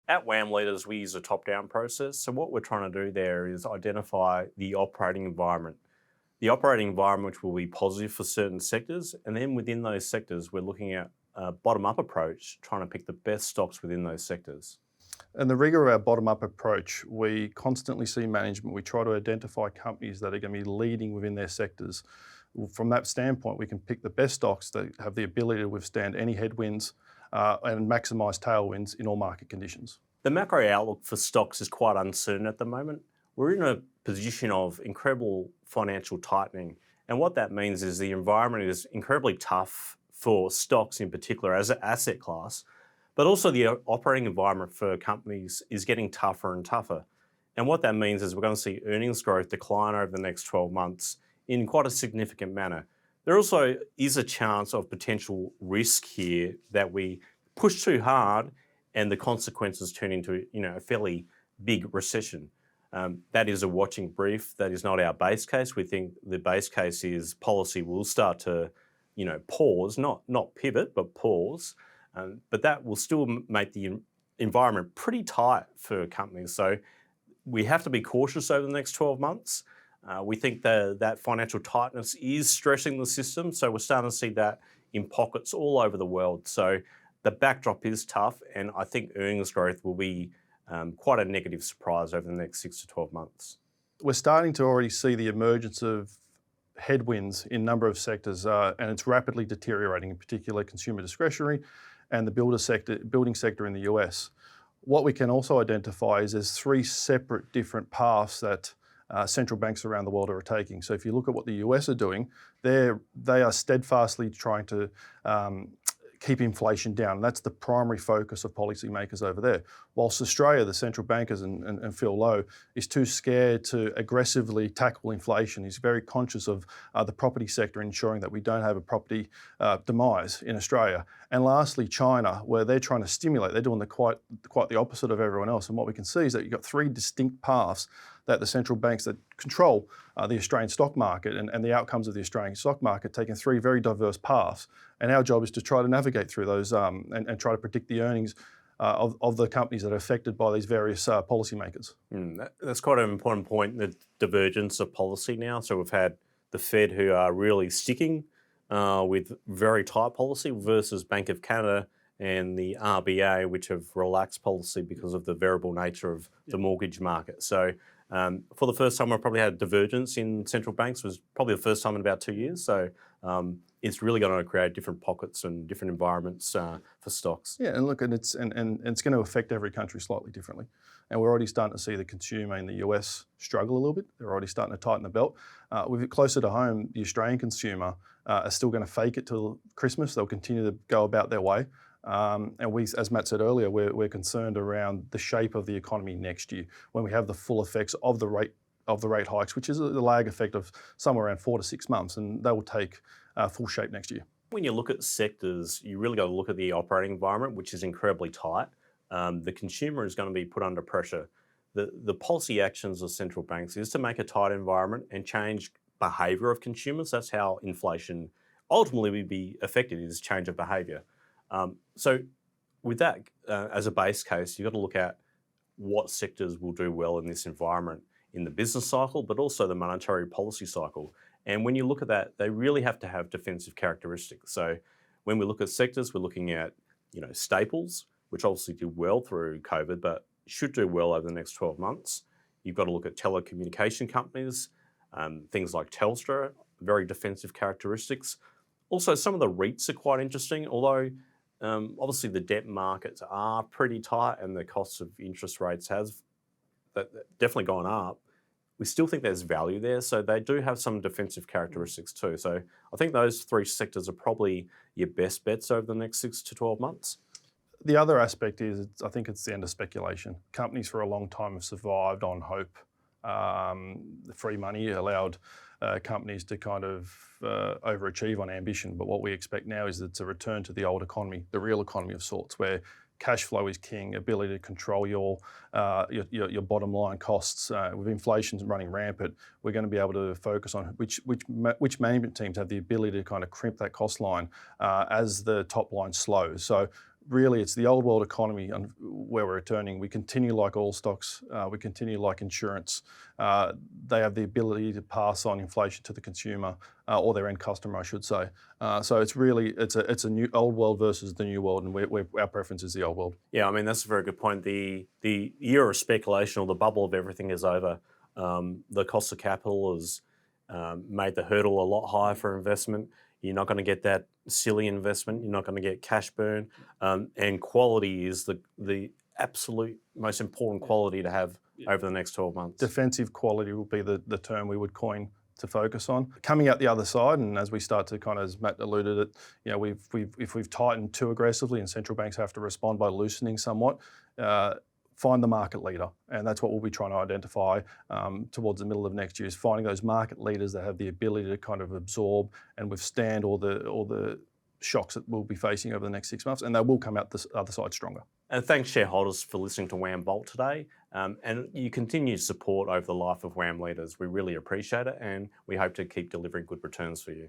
At WAM Leaders, we use a top-down process. So what we're trying to do there is identify the operating environment. The operating environment which will be positive for certain sectors, and then within those sectors, we're looking at a bottom-up approach, trying to pick the best stocks within those sectors. And the rigor of our bottom-up approach, we constantly see management. We try to identify companies that are going to be leading within their sectors. From that standpoint, we can pick the best stocks that have the ability to withstand any headwinds and maximise tailwinds in all market conditions. The macro outlook for stocks is quite uncertain at the moment. We're in a position of incredible financial tightening, and what that means is the environment is incredibly tough for stocks in particular as an asset class, but also the operating environment for companies is getting tougher and tougher. And what that means is we're going to see earnings growth decline over the next 12 months in quite a significant manner. There also is a chance of potential risk here that we push too hard and the consequences turn into a fairly big recession. That is a watching brief. That is not our base case. We think the base case is policy will start to pause, not pivot, but pause. But that will still make the environment pretty tight for companies. So we have to be cautious over the next 12 months. We think that financial tightness is stressing the system. So we're starting to see that in pockets all over the world. So the backdrop is tough, and I think earnings growth will be quite a negative surprise over the next 6 to 12 months. We're starting to already see the emergence of headwinds in a number of sectors, and it's rapidly deteriorating, in particular consumer discretionary and the building sector in the US. What we can also identify is there's three separate different paths that central banks around the world are taking. So if you look at what the US are doing, they are steadfastly trying to keep inflation down. That's the primary focus of policymakers over there. Whilst Australia, the central bankers and Phil Lowe, is too scared to aggressively tackle inflation. He's very conscious of the property sector, ensuring that we don't have a property demise in Australia. And lastly, China, where they're trying to stimulate. They're doing quite the opposite of everyone else. And what we can see is that you've got three distinct paths that the central banks that control the Australian stock market and the outcomes of the Australian stock market taking three very diverse paths. And our job is to try to navigate through those and try to predict the earnings of the companies that are affected by these various policymakers. That's quite an important point, the divergence of policy now. So we've had the Fed who are really sticking with very tight policy versus Bank of Canada and the RBA, which have relaxed policy because of the variable nature of the mortgage market. So for the first time, I probably had divergence in central banks. It was probably the first time in about 2 years. So it's really going to create different pockets and different environments for stocks. Yeah, and look, and it's going to affect every country slightly differently. And we're already starting to see the consumer in the US struggle a little bit. They're already starting to tighten the belt. With it closer to home, the Australian consumer are still going to fake it till Christmas. They'll continue to go about their way. And we, as Matt said earlier, we're concerned around the shape of the economy next year when we have the full effects of the rate hikes, which is the lag effect of somewhere around 4 to 6 months, and they will take full shape next year. When you look at sectors, you really got to look at the operating environment, which is incredibly tight. The consumer is going to be put under pressure. The policy actions of central banks is to make a tight environment and change behaviour of consumers. That's how inflation ultimately will be affected, is change of behaviour. So with that as a base case, you've got to look at what sectors will do well in this environment in the business cycle, but also the monetary policy cycle. And when you look at that, they really have to have defensive characteristics. So when we look at sectors, we're looking at staples, which obviously did well through COVID, but should do well over the next 12 months. You've got to look at telecommunication companies, things like Telstra, very defensive characteristics. Also, some of the REITs are quite interesting, although obviously the debt markets are pretty tight and the costs of interest rates has definitely gone up. We still think there's value there, so they do have some defensive characteristics too. So I think those three sectors are probably your best bets over the next 6 to 12 months. The other aspect is, I think it's the end of speculation. Companies for a long time have survived on hope. The free money allowed companies to kind of overachieve on ambition, but what we expect now is it's a return to the old economy, the real economy of sorts, where cash flow is king, ability to control your bottom line costs. With inflation running rampant, we're going to be able to focus on which management teams have the ability to kind of crimp that cost line as the top line slows. So really it's the old world economy where we're returning. We continue like all stocks. We continue like insurance. They have the ability to pass on inflation to the consumer or their end customer, I should say. So it's really it's a new old world versus the new world, and our preference is the old world. Yeah, I mean, that's a very good point. The era of speculation or the bubble of everything is over. The cost of capital has made the hurdle a lot higher for investment. You're not going to get that silly investment. You're not going to get cash burn. And quality is the absolute most important quality to have over the next 12 months. Defensive quality will be the term we would coin to focus on. Coming out the other side, and as we start to kind of, as Matt alluded it, if we've tightened too aggressively and central banks have to respond by loosening somewhat, find the market leader, and that's what we'll be trying to identify towards the middle of next year, is finding those market leaders that have the ability to kind of absorb and withstand all the shocks that we'll be facing over the next 6 months, and they will come out the other side stronger. And thanks, shareholders, for listening to WAM Vault today, and you continue support over the life of WAM Leaders. We really appreciate it, and we hope to keep delivering good returns for you.